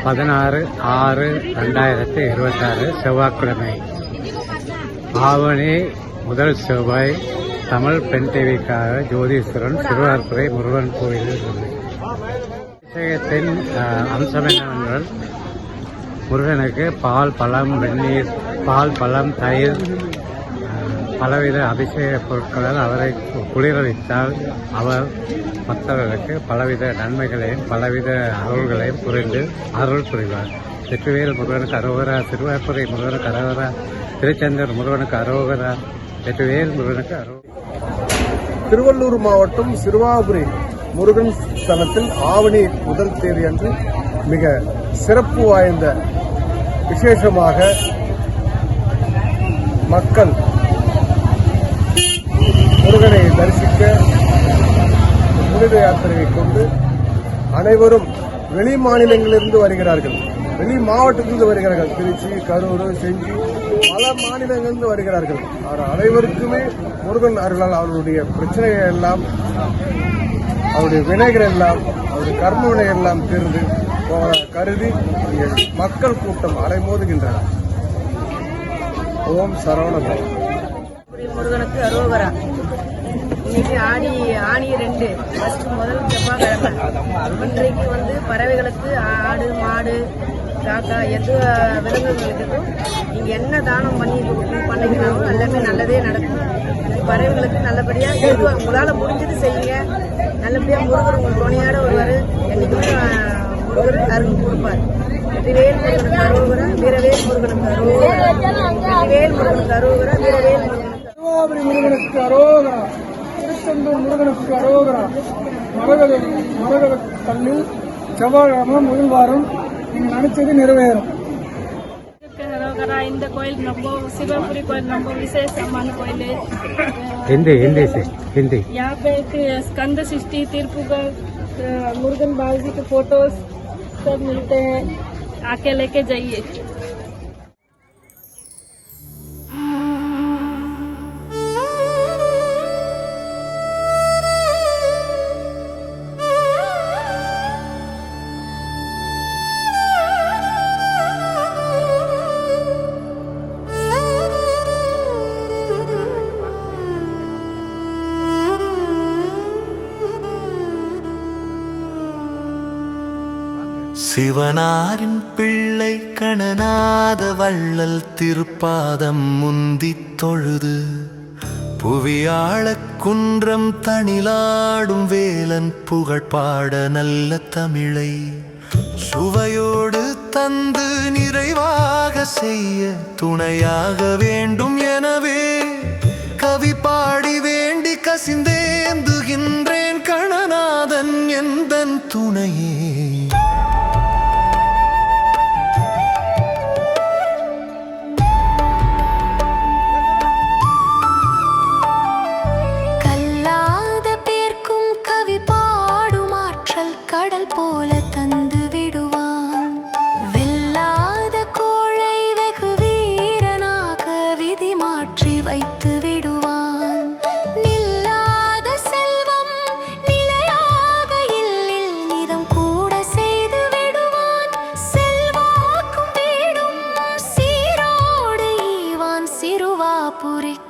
16/6/2026 செவ்வாய்க்கிழமை. ஆவணி முதல் செவ்வாய். தமிழ் பெண் டிவிக்காக ஜோதீஸ்வரன் திருவார்புரை முருகன் கோயிலில் அபிஷேகத்தின் அம்சம் என்னவென்றால் முருகனுக்கு பால், பழம், வெந்நீர், பால், பழம், தயிர், பலவித அபிஷேக பொருட்களால் அவரை குளிரளித்தால் அவர் பக்தர்களுக்கு பலவித நன்மைகளையும் பலவித அருள்களையும் புரிந்து அருள் புரிவார். வெற்றிவேல் முருகனுக்கு அரோகரா, திருவார்புரை முருகனுக்கு அரோகரா, திருச்செந்தூர் முருகனுக்கு அரோகரா, வெற்றிவேல் முருகனுக்கு அரோகரா. திருவள்ளூர் மாவட்டம் சிறுவாபுரி முருகன் ஸ்தலத்தில் ஆவணி முதல் தேதி அன்று மிக சிறப்பு வாய்ந்த விசேஷமாக மக்கள் முருகனை தரிசிக்க புனித யாத்திரையை கொண்டு அனைவரும் வெளி மாநிலங்களிலிருந்து வருகிறார்கள், வெளி மாவட்டத்திலிருந்து வருகிறார்கள். திருச்சி, கரூர், செஞ்சி, பல மாநிலங்களிலிருந்து வருகிறார்கள். அனைவருக்குமே முருகன் அருளால் அவர்களுடைய பிரச்சனைகள் எல்லாம், அவருடைய வினைகள் எல்லாம், அவருடைய கர்ம வினைகள் எல்லாம் தீர்ந்து கருதி மக்கள் கூட்டம் அலைமோதுகின்றன. ஓம் சரவணபவ. முருகனுக்கு அரோகரா. இன்னைக்கு ஆணி 2 முதல் செவ்வாய்க்கிழமை. இன்றைக்கு பறவைகளுக்கு ஆடு, மாடு, காக்கா, எது விலங்குகளுக்கும் நீங்க என்ன தானம் பண்ணிக்கிறாங்களோ எல்லாமே நல்லதே நடக்கும். பறவைகளுக்கு நல்லபடியா உங்களால முடிஞ்சது செய்யுங்க. நல்லபடியா முருகர் உங்கள் துணையோட வருவார். என்னைக்குமே முருகர் அருள் கொடுப்பார். வெற்றிவேல் முருகனுக்கு அரோகரா, வீரவேல் முருகனுக்கு அரோகரா, வெற்றிவேல் முருகனுக்கு அரோகரா, வீரவேல் முருகனுக்கு அரோகரா, திருச்செந்தூர் முருகனுக்கு அரோகரா. மரகத கல்லில் செவ்வாய்க்கிழமை முதல் வாரம் நீங்க நினைச்சது நிறைவேறும். இந்த கோயில் ரொம்ப சிவபுரி கோயில் ரொம்ப விசேஷமான கோயில். हिंदी यहाँ पे स्कंद सृष्टि, तीर्पुगर, मुरुगन बालाजी के फोटोज सब मिलते हैं, आके लेके जाइए. சிவனாரின் பிள்ளை கணநாத வள்ளல் திருப்பாதம் முந்தித் தொழுது புவியாளக் குன்றம் தனிலாடும் வேலன் புகழ் பாட நல்ல தமிழை சுவையோடு தந்து நிறைவாக செய்ய துணையாக வேண்டும். எனவே கவி பாடி வேண்டி கசிந்தேந்துகின்றேன் கணநாதன் எந்தன் துணையே.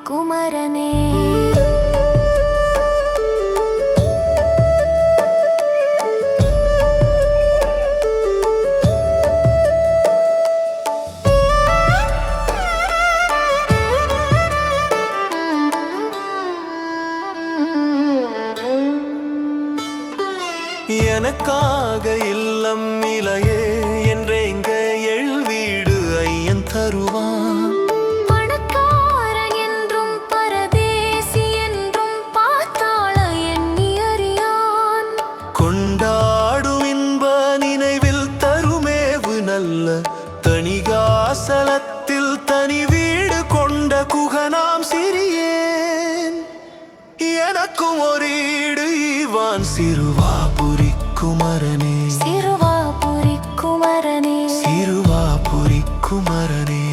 குமரனே எனக்காக இல்லம் இலையே என்றேங்க எழு வீடு ஐயன் தருவான். கொண்டாடும் இன்ப நினைவில் தருமேவு நல்ல தனிகாசலத்தில் தனி வீடு கொண்ட குகனாம் சிறியேன். எனக்கும் ஒரு ஈடு ஈவான் சிறுவாபுரி குமரனே, சிறுவாபுரி குமரனே, சிறுவாபுரி குமரனே.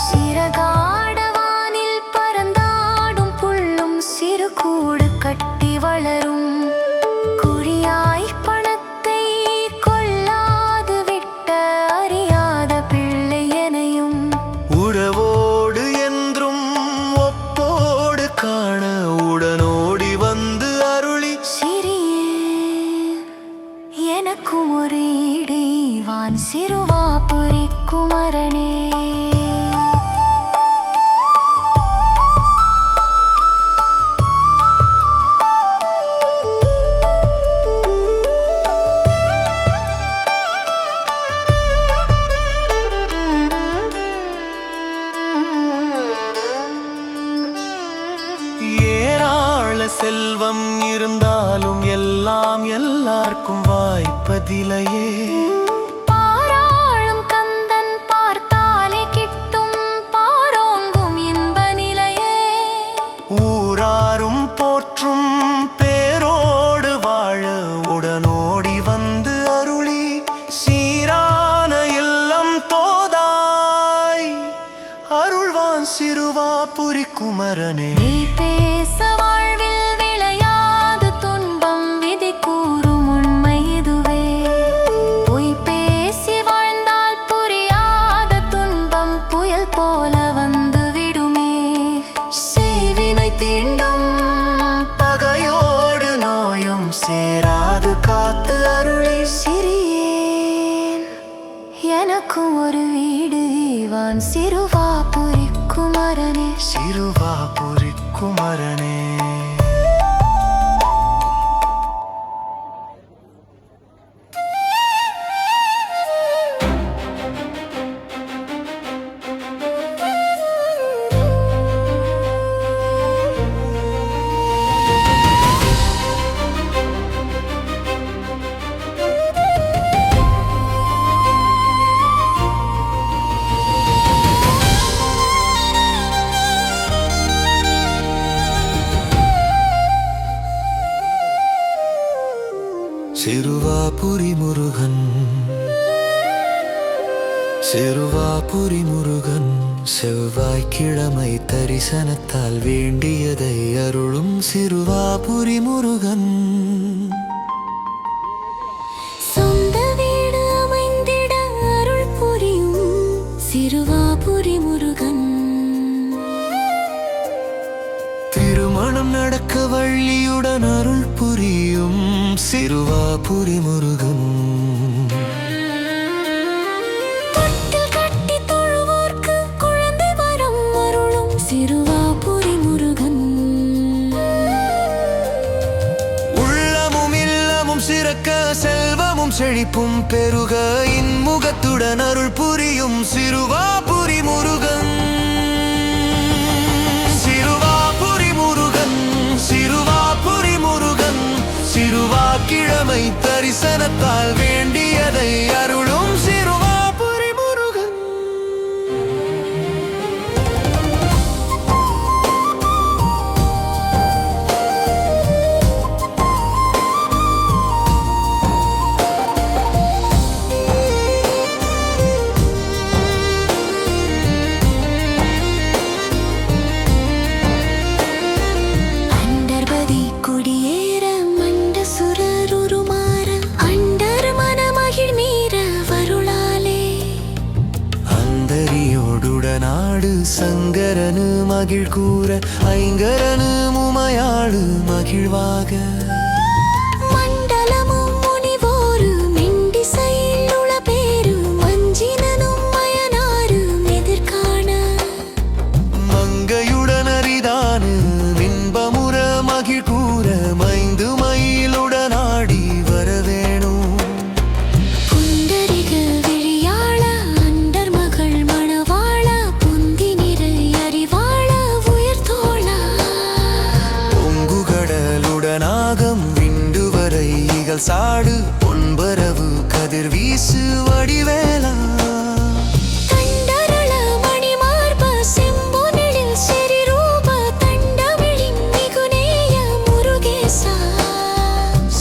சிறகாடவானில் பறந்தாடும் புள்ளும் சிறு கூடு கட்டி வளரும் குறியாய் பணத்தை ஈவான் சிறுவாபுரி குமரனே. செல்வம் இருந்தாலும் எல்லாம் எல்லாருக்கும் வாய்ப்பதிலையே. பாராளும் கந்தன் பார்த்தாலே கிட்டும் பாரோங்கும் இன்ப நிலையே. ஊராரும் போற்றும் பேரோடு வாழ உடனோடி வந்து அருளி சீரான இல்லம் தோதாய் அருள்வான் சிறுவாபுரி குமரனே. சேராது காத்து அருளை சிறியேன் எனக்கும் ஒரு வீடு ஈவான் சிறுவாபுரி குமரனே. சிறுவாபுரி குமரனே. சிறுவாபுரி முருகன் சிறுவாபுரி முருகன் செவ்வாய்க்கிழமை தரிசனத்தால் வேண்டியதை அருளும் சிறுவாபுரி முருகன். சொந்த வீடு அமைந்திட அருள் புரியும் சிறுவாபுரி முருகன். திருமணம் நடக்க வள்ளியுடன் அருள் புரியும் சிறுவாபுரி முருகன். தொட்டில் கட்டி தொழுவோர்க்கு குழந்தை வரம் அருளும் சிறுவாபுரி முருகன். உள்ளமும் இல்லமும் சிறக்க செல்வமும் செழிப்பும் பெருக இன்முகத்துடன் அருள் புரியும் சிறுவாபுரி முருகன். சிறுவாபுரி முருகன் சிறுவாபுரி முருகன் சிறுவாக்கிழமை தரிசனத்தால் வேண்டியதை அருளும் சிறுவாபுரி முருகன். அண்டர்பதி குடியேற மண்ட சுரர் உருமாற அண்டர் மனமகிழ் மீற வருளாலே. அந்தரியோடுடனாடு சங்கரனு மகிழ் கூற ஐங்கரனு முமையாடு மகிழ்வாக. மண்டலமும் முனிவோரு மெண்டிசையில் உள பேரு மஞ்சினனும் மயனாரு எதிர்காண. மங்கையுடன் அரிதானு இன்பமுற மகிழ் கூற மைந்து மயிலுடனாடி வரவேணும். புண்டரிக விழியாள அண்டர் மகள் மணவாள புந்தி நிறை அறிவாள உயிர் தோளா. பொங்குகடலுடனாகம் விண்டு வரை இகழ் சாடு பொன்பரவு கதிர் வீசு வடிவேலா. தண்டரள மணிமார்ப செம்பொனில் செறிரூப தண்டமிழின் மிகுநேய முருகேசா.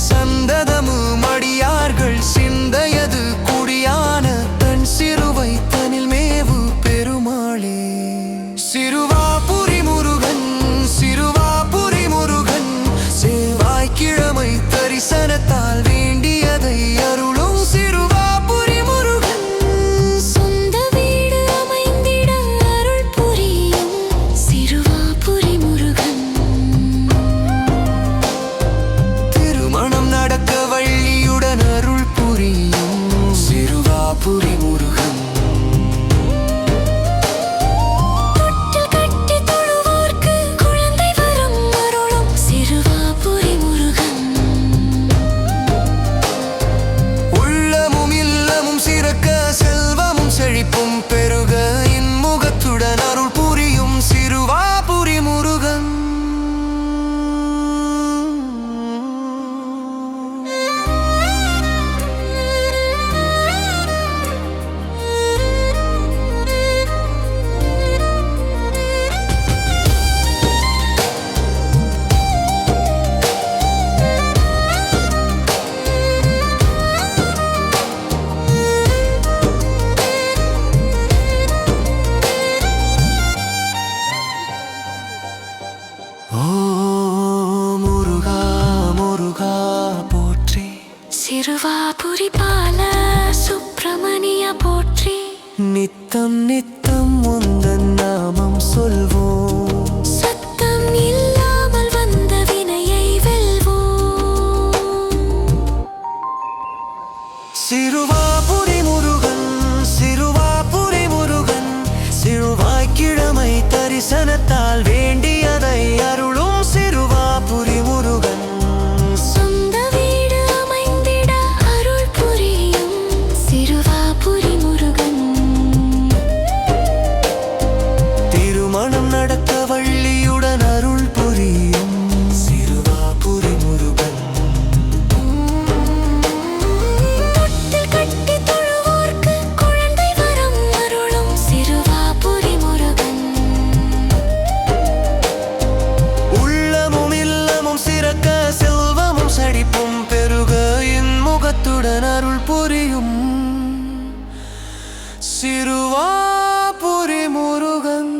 சந்ததமு மடியார்கள் சிந்தையது குடியான தன் சிறுவை தனில் மேவு பெருமாளே. சிறுவாபுரி முருகன் சிறுவாபுரி முருகன் செவ்வாய்க்கிழமை தரிசனத்தால் வேண்டியதை அருளும் சிறுவாபுரி முருகன். சிறுவாபுரி பால சுப்பிரமணிய போற்றி. நித்தம் நித்தம் உந்தன் நாமம் சொல்வோம். சத்தம் இல்லாமல் வந்த வினையை வெல்வோம். சிறுவாபுரி முருகன் சிறுவாபுரி முருகன் சிறுவாய்க்கிழமை தரிசனத்தால் வேண்டியதை அருளும் சிறுவாபுரி முருகன். சொந்த வீடு அமைந்திட அருள் புரியும் சிறுவாபுரி முருகன். திருமணம் நடக்க வள்ளியுடன் அருள் புரியும் சிறுவாபுரி முருகன். தொட்டில் கட்டி தொழுவோர்க்கு குழந்தை வரம் அருளும் சிறுவாபுரி முருகன். உள்ளமும் இல்லமும் சிறக்க செல்வமும் செழிப்பும் பெருக இன்முகத்துடன் அருள் புரியும் சிறுவாபுரி முருகன்.